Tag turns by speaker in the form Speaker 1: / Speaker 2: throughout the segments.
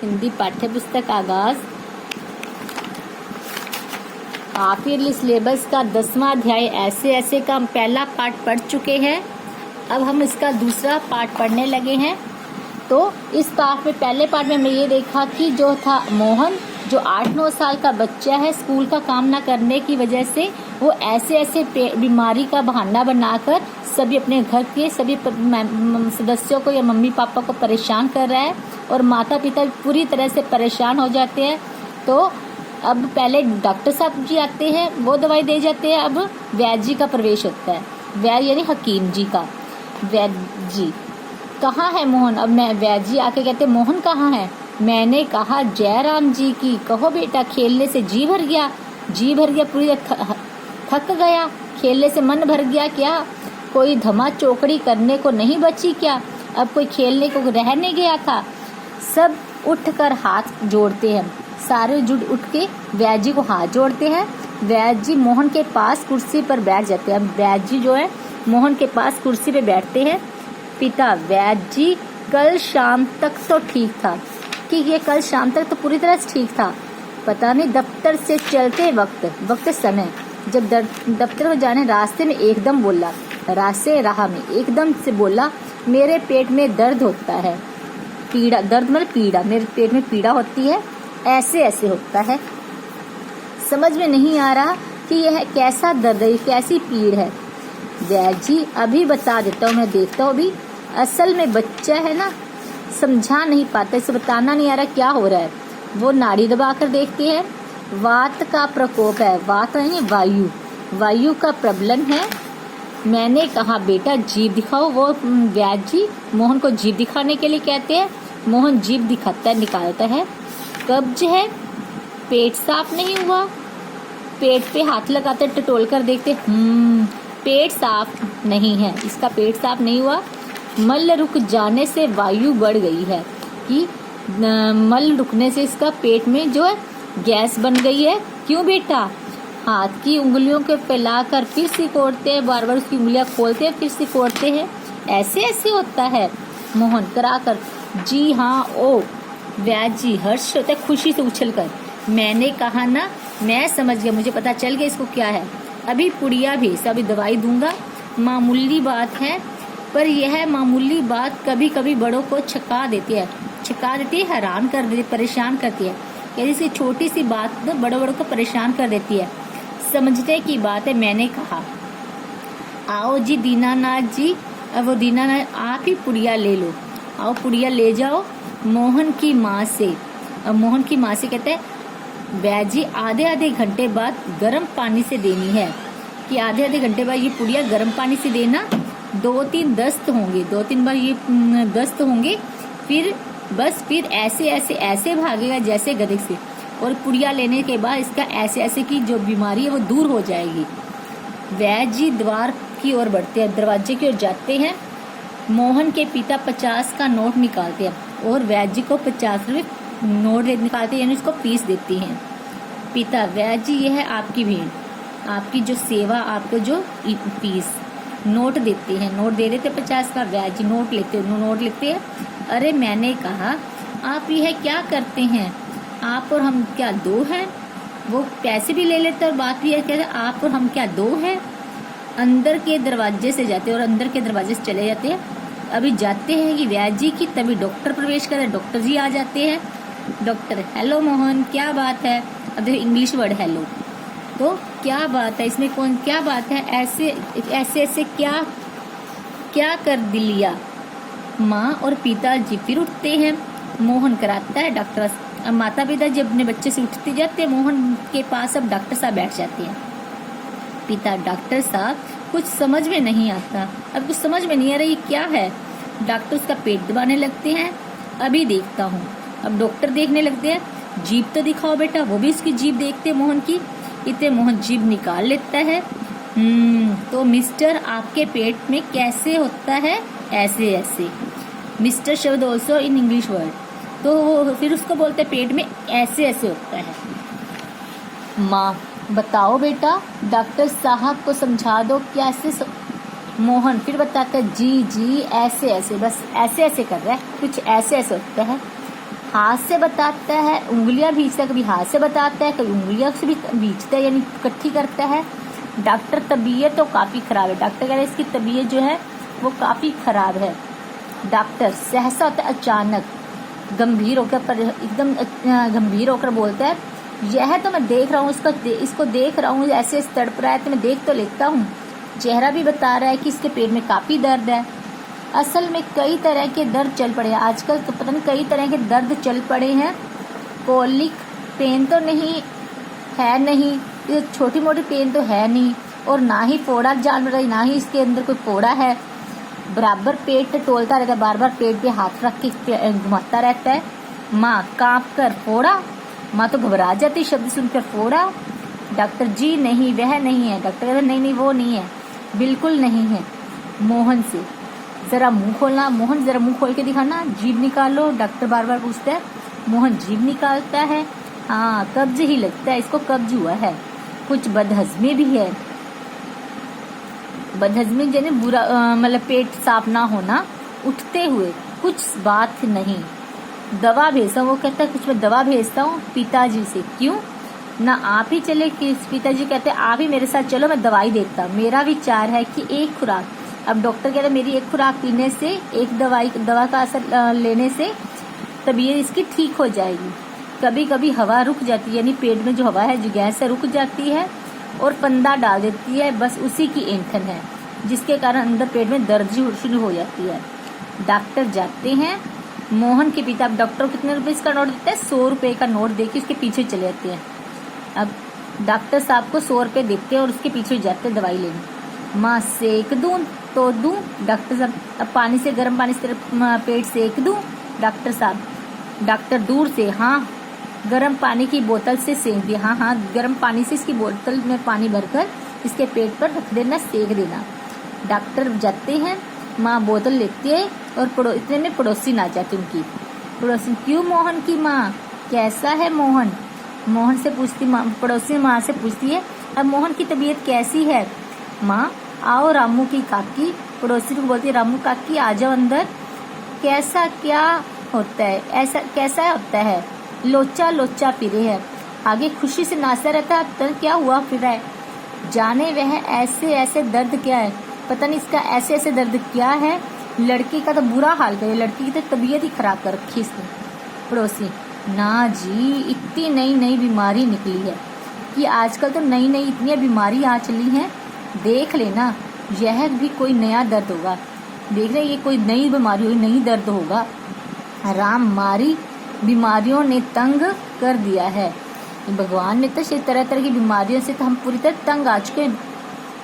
Speaker 1: हिंदी पाठ्य पुस्तक आगाज। हाफ ईयरली सिलेबस का 10वां अध्याय ऐसे ऐसे का पहला पार्ट पढ़ चुके हैं। अब हम इसका दूसरा पार्ट पढ़ने लगे हैं। तो इस पार्ट में, पहले पार्ट में हमने ये देखा कि जो था मोहन, जो 8-9 साल का बच्चा है, स्कूल का काम ना करने की वजह से वो ऐसे ऐसे बीमारी का बहाना बनाकर सभी अपने घर के सभी सदस्यों को या मम्मी पापा को परेशान कर रहा है और माता पिता पूरी तरह से परेशान हो जाते हैं। तो अब पहले डॉक्टर साहब जी आते हैं, वो दवाई दे जाते हैं। अब वैद्य जी का प्रवेश होता है, वैद्य यानी हकीम जी का। वैद्य जी, कहाँ है मोहन? अब मैं वैद्य जी आके कहते मोहन कहाँ है? मैंने कहा जयराम जी की, कहो बेटा खेलने से जी भर गया, पूरी थक गया, खेलने से मन भर गया क्या? कोई धमा चौकड़ी करने को नहीं बची क्या? अब कोई खेलने को रह नहीं गया था? सब उठकर हाथ जोड़ते हैं, सारे जुट उठ के वैद्य जी को हाथ जोड़ते हैं। वैद्य जी मोहन के पास कुर्सी पर बैठ जाते हैं। वैद्य जी जो है मोहन के पास कुर्सी पे बैठते हैं। पिता, वैद्य जी कल शाम तक तो ठीक था, कि ये कल शाम तक तो पूरी तरह से ठीक था। पता नहीं दफ्तर से चलते वक्त समय जब दफ्तर में जाने रास्ते में एकदम बोला, राह में एकदम से बोला, मेरे पेट में दर्द होता है। पीड़ा, दर्द मतलब पीड़ा, मेरे पेट में पीड़ा होती है, ऐसे ऐसे होता है। समझ में नहीं आ रहा कि यह कैसा दर्द है, कैसी पीड़ है। वैद्य जी, अभी बता देता हूँ, मैं देखता हूँ अभी। असल में बच्चा है ना, समझा नहीं पाता, इसे बताना नहीं आ रहा क्या हो रहा है। वो नाड़ी दबाकर देखती है। वात का प्रकोप है, वात नहीं वायु का प्रबलन है। मैंने कहा बेटा जीभ दिखाओ। वो वैद्य जी मोहन को जीभ दिखाने के लिए कहते हैं। मोहन जीभ दिखाता है, निकालता है। कब्ज है, पेट साफ नहीं हुआ। पेट पे हाथ लगाते टटोल कर देखते, पेट साफ नहीं है, इसका पेट साफ नहीं हुआ। मल रुक जाने से वायु बढ़ गई है, कि मल रुकने से इसका पेट में जो है गैस बन गई है। क्यों बेटा? हाथ की उंगलियों को फैलाकर फिर सिकोड़ते हैं, बार बार उसकी उंगलियां खोलते हैं, फिर सिकोड़ते हैं, ऐसे ऐसे होता है। मोहन कराकर, जी हाँ। ओ वैद्य जी हर्ष होता है, खुशी से उछलकर, मैंने कहा ना, मैं समझ गया, मुझे पता चल गया इसको क्या है। अभी पुड़िया भी सभी दवाई दूंगा। मामूली बात है, पर यह मामूली बात कभी कभी बड़ों को छका देती है, हैरान कर देती, परेशान करती है। ऐसी छोटी सी बात तो बड़ों को परेशान कर देती है। समझने की बात है। मैंने कहा आओ जी दीनानाथ जी। अब वो दीनानाथ, आप ही पुड़िया ले लो, आओ पुड़िया ले जाओ मोहन की माँ से। अब मोहन की माँ से कहते हैं वैद्य जी, आधे घंटे बाद गर्म पानी से देनी है, कि आधे घंटे बाद ये पुड़िया गर्म पानी से देना। 2-3 दस्त होंगे, 2-3 बार ये दस्त होंगे, फिर ऐसे भागेगा जैसे गधे से, और पुड़िया लेने के बाद इसका ऐसे की जो बीमारी है वो दूर हो जाएगी। वैद्य जी द्वार की ओर बढ़ते हैं, दरवाजे की ओर जाते हैं। मोहन के पिता 50 का नोट निकालते हैं और वैद्य जी को 50 रुपये नोट निकालते हैं, यानी उसको फीस देती हैं। पिता, वैद्य जी यह है आपकी भीड़, आपकी जो सेवा, आपको जो फीस। नोट देते हैं, नोट दे देते 50 का। वैद्य जी नोट लेते हैं। अरे मैंने कहा आप यह क्या करते हैं? आप और हम क्या दो हैं? वो पैसे भी ले लेते और बात भी है, कहते आप और हम क्या दो हैं? अंदर के दरवाजे से जाते हैं और अंदर के दरवाजे से चले जाते हैं। अभी जाते हैं कि वैद्य जी की, तभी डॉक्टर प्रवेश करते हैं। डॉक्टर जी आ जाते हैं। डॉक्टर, हेलो मोहन, क्या बात है? अब देखो इंग्लिश वर्ड हेलो, तो क्या बात है इसमें, कौन क्या बात है? ऐसे क्या कर दिया? माँ और पिताजी फिर उठते हैं। मोहन कराता है डॉक्टर। अब माता पिता जब अपने बच्चे से उठते जाते हैं, मोहन के पास अब डॉक्टर साहब बैठ जाते हैं। पिता, डॉक्टर साहब कुछ समझ में नहीं आता, अब कुछ समझ में नहीं आ रहा ये क्या है। डॉक्टर उसका पेट दबाने लगते हैं। अभी देखता हूँ। अब डॉक्टर देखने लगते हैं। जीभ तो दिखाओ बेटा। वो भी उसकी जीभ देखते हैं मोहन की। इतने मोहन जीभ निकाल लेता है। तो मिस्टर, आपके पेट में कैसे होता है? ऐसे। मिस्टर शब्द ऑल्सो इन इंग्लिश वर्ड, तो फिर उसको बोलते पेट में ऐसे होता है। माँ, बताओ बेटा, डॉक्टर साहब को समझा दो कैसे। मोहन फिर बताता है जी ऐसे, बस ऐसे कर रहा है, कुछ ऐसे होता है। हाथ से बताता है, उंगलियां भींचता है, कभी हाथ से बताता है, कभी उंगलियां से भी भींचता है, यानी इकट्ठी करता है। डॉक्टर तबीयत तो काफी खराब है, डॉक्टर कह रहे हैं इसकी तबीयत जो है वो काफी खराब है। डॉक्टर सहसा होता है अचानक, गंभीर होकर, एकदम गंभीर होकर बोलता है, यह तो मैं देख रहा हूँ, इसको देख रहा हूँ, ऐसे तड़प रहा है तो मैं देख तो लेता हूँ। चेहरा भी बता रहा है कि इसके पेट में काफी दर्द है। असल में कई तरह के दर्द चल पड़े हैं आजकल, तो पता नहीं कई तरह के दर्द चल पड़े हैं। कोलिक पेन तो नहीं है, नहीं ये छोटी मोटी पेन तो है नहीं, और ना ही फोड़ा जान रही, ना ही इसके अंदर कोई फोड़ा है। बराबर पेट टोलता रहता है, बार बार पेट पे हाथ रख के घुमाता रहता है। माँ कांप कर, फोड़ा? माँ तो घबरा जाती शब्द सुनकर, फोड़ा? डॉक्टर जी नहीं, वह नहीं है। डॉक्टर कहते नहीं वो नहीं है, बिल्कुल नहीं है। मोहन से, जरा मुंह खोलना। मोहन जरा मुंह खोल के दिखाना, जीभ निकालो। डॉक्टर बार बार पूछता है। मोहन जीभ निकालता है। हाँ, कब्ज ही लगता है, इसको कब्ज हुआ है, कुछ बदहजमी भी है। बदहजमी यानी बुरा, मतलब पेट साफ ना होना, उठते हुए, कुछ बात नहीं। दवा भेजता हूँ, वो कहता है कुछ मैं दवा भेजता हूँ पिताजी से। क्यों ना आप ही चले? कि पिताजी कहते हैं आप ही मेरे साथ चलो, मैं दवाई देता। मेरा विचार है कि एक खुराक, अब डॉक्टर कहते हैं मेरी एक खुराक पीने से, एक दवा का असर लेने से तबीयत इसकी ठीक हो जाएगी। कभी कभी हवा रुक जाती है, यानी पेट में जो हवा है, जो गैस है, रुक जाती है और फंदा डाल देती है, बस उसी की ऐंठन है, जिसके कारण अंदर पेट में दर्द शुरू हो जाती है। डॉक्टर जाते हैं। मोहन के पिता डॉक्टर को कितने रुपए इसका नोट देते हैं? 100 रुपए का नोट देके उसके पीछे चले जाते हैं। अब डॉक्टर साहब को 100 रुपए देते हैं और उसके पीछे जाते हैं दवाई लेने। माँ सेक दूं तो दूं? डॉक्टर साहब अब पानी से, गर्म पानी से पेट सेक दूं? डॉक्टर साहब, डॉक्टर दूर से, हाँ गर्म पानी की बोतल से सेक दिया। हाँ गर्म पानी से इसकी बोतल में पानी भरकर इसके पेट पर रख देना, सेक देना। डॉक्टर जाते हैं। माँ बोतल लेती है और इतने में पड़ोसी आ जाती उनकी। पड़ोसी, क्यों मोहन की माँ, कैसा है मोहन? मोहन से पूछती माँ, पड़ोसी माँ से पूछती है अब मोहन की तबीयत कैसी है? माँ आओ रामू की काकी। पड़ोसी को बोलती है रामू काकी आ जाओ अंदर। कैसा क्या होता है? ऐसा कैसा होता है? लोचा लोचा फिरे है, आगे खुशी से नाचता रहता है, अब क्या हुआ फिर है? जाने वह ऐसे ऐसे दर्द क्या है, पता नहीं इसका ऐसे ऐसे दर्द क्या है। लड़की का तो बुरा हाल करे, लड़की की तो तबीयत ही खराब कर रखी इसने। पड़ोसी, ना जी इतनी नई नई बीमारी निकली है कि आजकल तो नई नई इतनी बीमारी आ चली हैं, देख लेना यह भी कोई नया दर्द होगा। देख रहे ये कोई नई बीमारी होगी, नई दर्द होगा। राम मारी बीमारियों ने तंग कर दिया है। भगवान ने तो तरह तरह की बीमारियों से तो हम पूरी तरह तंग आ चुके हैं।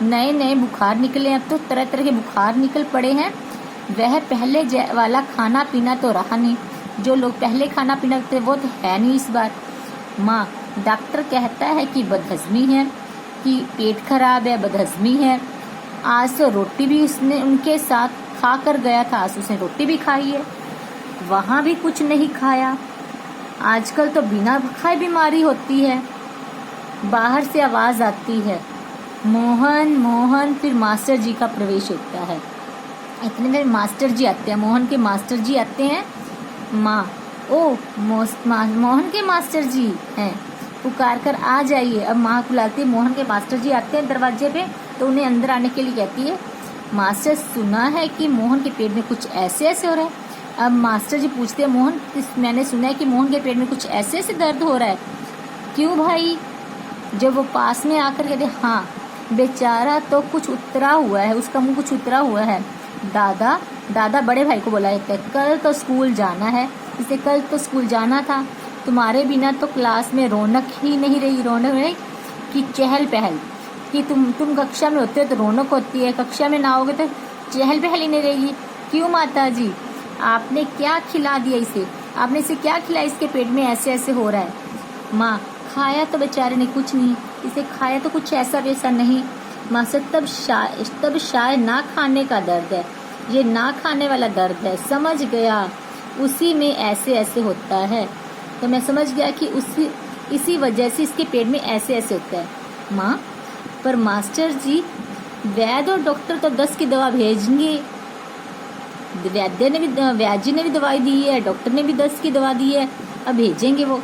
Speaker 1: नए नए बुखार निकले, अब तो तरह तरह के बुखार निकल पड़े हैं। वह पहले वाला खाना पीना तो रहा नहीं, जो लोग पहले खाना पीना थे वो तो है नहीं इस बार। माँ डॉक्टर कहता है कि बदहजमी है, कि पेट खराब है, बदहजमी है। आज तो रोटी भी उसने उनके साथ खा कर गया था, आज उसने रोटी भी खाई है, वहाँ भी कुछ नहीं खाया। आजकल तो बिना खाए बीमारी होती है। बाहर से आवाज आती है, मोहन मोहन। फिर मास्टर जी का प्रवेश होता है। इतने में मास्टर जी आते हैं, मोहन के मास्टर जी आते हैं। माँ, ओ मोहन के मास्टर जी हैं, पुकार कर आ जाइए। अब माँ बुलाती है, मोहन के मास्टर जी आते हैं दरवाजे पे, तो उन्हें अंदर आने के लिए कहती है। मास्टर, सुना है कि मोहन के पेट में कुछ ऐसे ऐसे हो रहा है। अब मास्टर जी पूछते हैं, मोहन, मैंने सुना है कि मोहन के पेट में कुछ ऐसे ऐसे दर्द हो रहा है, क्यों भाई? जब वो पास में आकर कहते, हाँ बेचारा तो कुछ उतरा हुआ है, उसका मुंह कुछ उतरा हुआ है। दादा बड़े भाई को बुलाया जाता है। कल तो स्कूल जाना है, इसे कल तो स्कूल जाना था, तुम्हारे बिना तो क्लास में रौनक ही नहीं रही। रौनक नहीं कि चहल पहल, कि तुम कक्षा में होते हो तो रौनक होती है, कक्षा में ना होगे तो चहल पहल ही नहीं रहेगी। क्यों माता जी, आपने क्या खिला दिया इसे? आपने इसे क्या खिलाया, इसके पेट में ऐसे ऐसे हो रहा है? माँ, खाया तो बेचारे ने कुछ नहीं, इसे खाया तो कुछ ऐसा वैसा नहीं। माँ से तब शायद ना खाने का दर्द है, ये ना खाने वाला दर्द है, समझ गया, उसी में ऐसे ऐसे होता है। तो मैं समझ गया कि इसी वजह से इसके पेट में ऐसे ऐसे होता है। माँ, पर मास्टर जी वैद्य और डॉक्टर तो 10 की दवा भेजेंगे, वैद्य जी ने भी दवाई दी है, डॉक्टर ने भी दस्त की दवा दी है, अब भेजेंगे वो।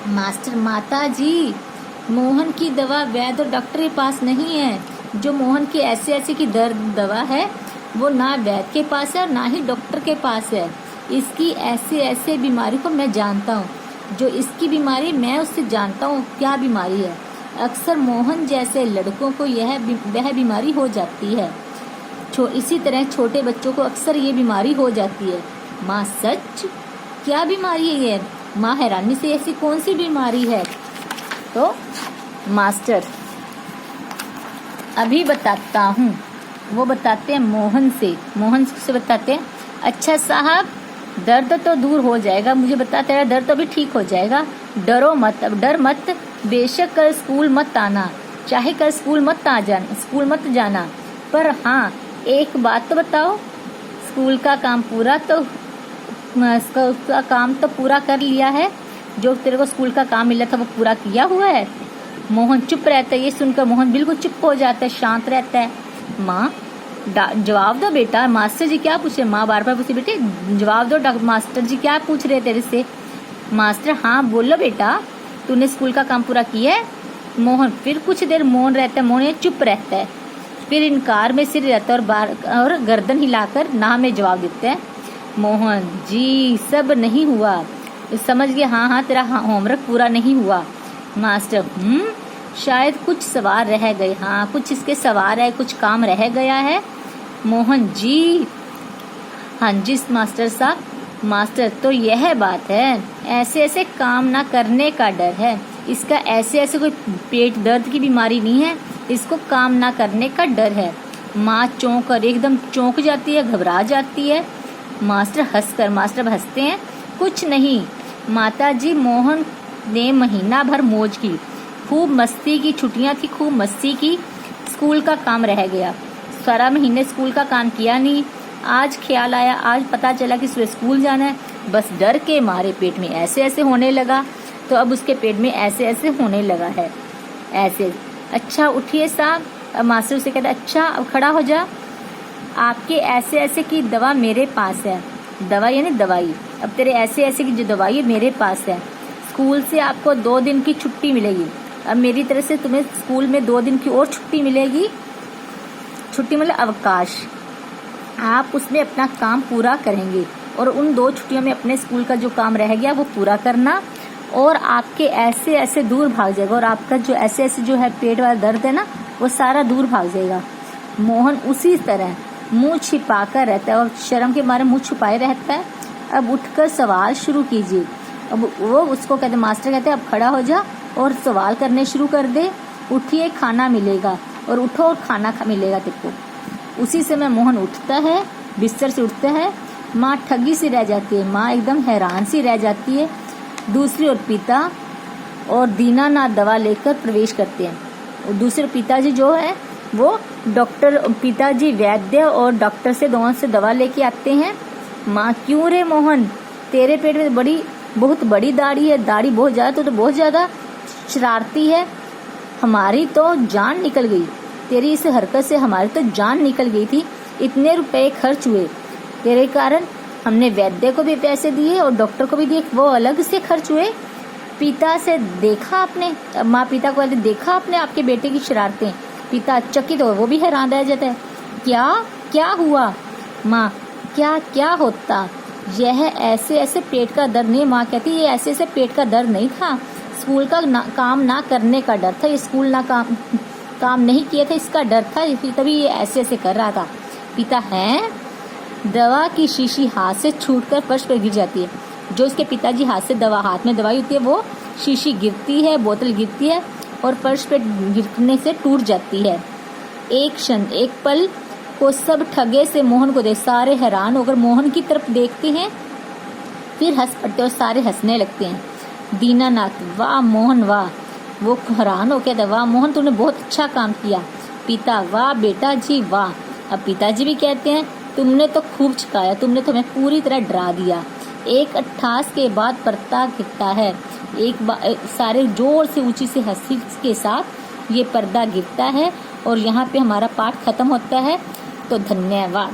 Speaker 1: मास्टर, माता जी मोहन की दवा वैद्य और डॉक्टर के पास नहीं है। जो मोहन की ऐसे की दर्द दवा है वो ना वैद्य के पास है और ना ही डॉक्टर के पास है। इसकी ऐसे बीमारी को मैं जानता हूँ, जो इसकी बीमारी मैं उससे जानता हूँ क्या बीमारी है। अक्सर मोहन जैसे लड़कों को वह बीमारी हो जाती है। इसी तरह छोटे बच्चों को अक्सर ये बीमारी हो जाती है। माँ, सच? क्या बीमारी है ये? माँ हैरानी से, ऐसी कौन सी बीमारी है? तो मास्टर, अभी बताता हूँ। वो बताते हैं मोहन से बताते हैं, अच्छा साहब दर्द तो दूर हो जाएगा, मुझे बताते हैं दर्द तो भी ठीक हो जाएगा, डरो मत, अब डर मत, बेशक कल स्कूल मत आना, चाहे कल स्कूल मत जाना, पर हाँ एक बात तो बताओ, स्कूल का काम तो पूरा कर लिया है? जो तेरे को स्कूल का काम मिला था वो पूरा किया हुआ है? मोहन चुप रहता है, ये सुनकर मोहन बिल्कुल चुप हो जाता है, शांत रहता है। माँ जवाब दो बेटा, मास्टर जी क्या पूछ रहे? माँ बार बार पूछे, बेटे जवाब दो, मास्टर जी क्या पूछ रहे तेरे से? मास्टर, हाँ बोलो बेटा, तूने स्कूल का काम पूरा किया है? मोहन फिर कुछ देर मौन रहता है, मोहन चुप रहता है, फिर इनकार में सिर रहता है और गर्दन हिलाकर ना में जवाब देते हैं। मोहन जी सब नहीं हुआ, समझ गया, हाँ तेरा होमवर्क पूरा नहीं हुआ। मास्टर, शायद कुछ सवाल रह गए, हाँ कुछ इसके सवाल है, कुछ काम रह गया है। मोहन जी, हाँ जी मास्टर साहब। मास्टर, तो यह बात है, ऐसे काम ना करने का डर है, इसका ऐसे कोई पेट दर्द की बीमारी नहीं है, इसको काम ना करने का डर है। माँ एकदम चौंक जाती है, घबरा जाती है। मास्टर हंसते हैं, कुछ नहीं माता जी, मोहन ने महीना भर मौज की, खूब मस्ती की, छुट्टियां थी, खूब मस्ती की, स्कूल का काम रह गया, सारा महीने स्कूल का काम किया नहीं। आज ख्याल आया, आज पता चला कि सुबह स्कूल जाना है, बस डर के मारे पेट में ऐसे होने लगा, तो अब उसके पेट में ऐसे होने लगा है, ऐसे। अच्छा उठिए साहब, अब मास्टर उसे कहता, अच्छा अब खड़ा हो जा, आपके ऐसे की दवा मेरे पास है, दवा यानी दवाई, अब तेरे ऐसे की जो दवाई है मेरे पास है, स्कूल से आपको 2 दिन की छुट्टी मिलेगी, अब मेरी तरफ से तुम्हें स्कूल में 2 दिन की और छुट्टी मिलेगी, छुट्टी मतलब अवकाश, आप उसमें अपना काम पूरा करेंगे और उन 2 छुट्टियों में अपने स्कूल का जो काम रह गया वो पूरा करना, और आपके ऐसे दूर भाग जाएगा, और आपका जो ऐसे जो है पेट वाला दर्द है ना वो सारा दूर भाग जाएगा। मोहन उसी तरह मुंह छिपाकर रहता है और शर्म के मारे मुंह छुपाए रहता है। अब उठकर सवाल शुरू कीजिए। अब वो उसको कहते, मास्टर कहते अब खड़ा हो जा और सवाल करने शुरू कर दे, उठिए खाना मिलेगा, और उठो और खाना मिलेगा तेरे को। उसी समय मोहन उठता है, बिस्तर से उठता है। माँ ठगी सी रह जाती है, माँ एकदम हैरान सी रह जाती है। दूसरी ओर पिता और दीनानाथ दवा लेकर प्रवेश करते हैं, और दूसरे पिताजी जो है वो पिताजी वैद्य और डॉक्टर से दोनों से दवा लेके आते हैं। माँ, क्यों रे मोहन, तेरे पेट में बहुत बड़ी दाढ़ी है, दाढ़ी बहुत ज्यादा, तो बहुत ज्यादा शरारती है, हमारी तो जान निकल गई, तेरी इस हरकत से हमारी तो जान निकल गई थी, इतने रुपए खर्च हुए तेरे कारण, हमने वैद्य को भी पैसे दिए और डॉक्टर को भी दिए, वो अलग से खर्च हुए। पिता से देखा आपने, माँ पिता को देखा आपने आपके बेटे की शरारतें? पिता चकित हो, वो भी हैरान रह जाता है, क्या हुआ? माँ, क्या होता, यह ऐसे पेट का दर्द नहीं। माँ कहती ये ऐसे पेट का दर्द नहीं था, स्कूल का काम ना करने का डर था, ये स्कूल काम नहीं किया था इसका डर था, तभी ये ऐसे कर रहा था। पिता, हैं? दवा की शीशी हाथ से छूटकर फर्श पर गिर जाती है। जो इसके पिताजी हाथ में दवाई होती है वो शीशी गिरती है, बोतल गिरती है और फर्श पे गिरने से टूट जाती है। एक पल को सब ठगे से मोहन को देख सारे हैरान होकर मोहन की तरफ देखते हैं, फिर हंस पड़ते और सारे हंसने लगते हैं। दीनानाथ, वाह मोहन वाह, वो हैरान हो कहता, वाह मोहन तूने बहुत अच्छा काम किया। पिता, वाह बेटा जी वाह। अब पिताजी भी कहते हैं, तुमने तो खूब छिकाया, तुमने तो हमें पूरी तरह डरा दिया। एक अट्ठास के बाद पर्दा गिरता है, सारे जोर से ऊंची से हंसी के साथ ये पर्दा गिरता है और यहाँ पे हमारा पाठ खत्म होता है। तो धन्यवाद।